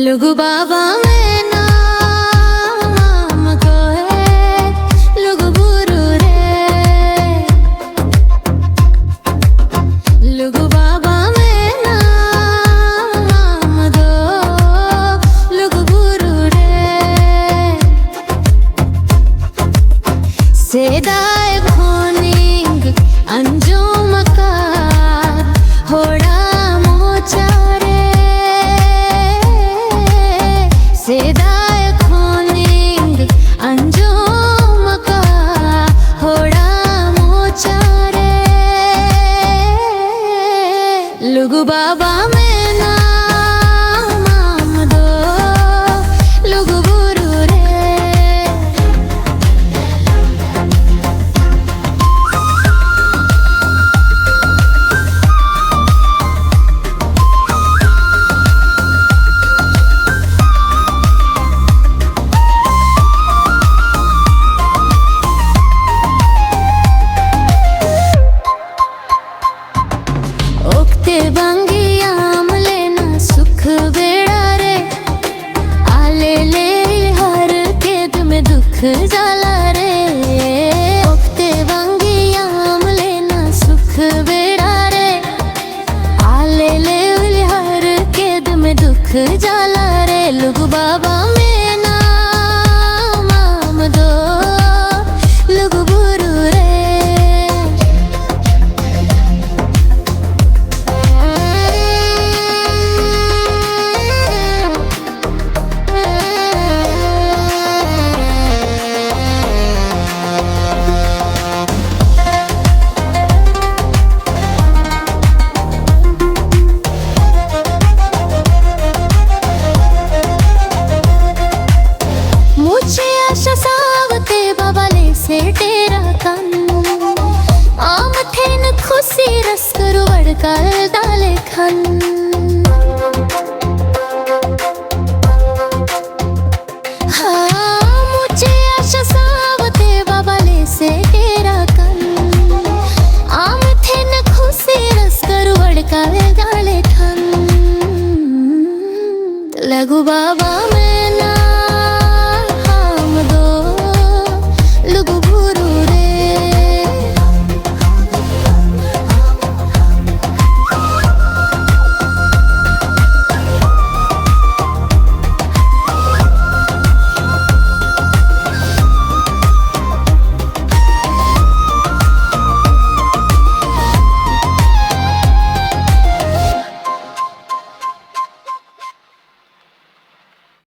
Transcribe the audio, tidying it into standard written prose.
लुगु बाबा में नाम कोहे लुगु बुरु रे लुगु बाबा में नाम दो लुगु बुरु रे सेदाय खोनिंग अंजुम का होड़ा मोचारे सेदाय खोनिंग अंजुम का होड़ा मोचारे लुगु बाबा में नाम दो लुगु बुरु रे ओक्ते बंगियाम लेना सुख बेड़ा रे आले ले हर केद में दुख जाला रे ओक्ते बंगियाम लेना सुख बेड़ा रे आले ले हर केद में दुख जाला रे लुगु बाबा में नाम दो लुगु बुरु रे मुझे आशा सावते बाबाले से तेरा कन आम थेन खुशी रस करू वड़काल डाले खन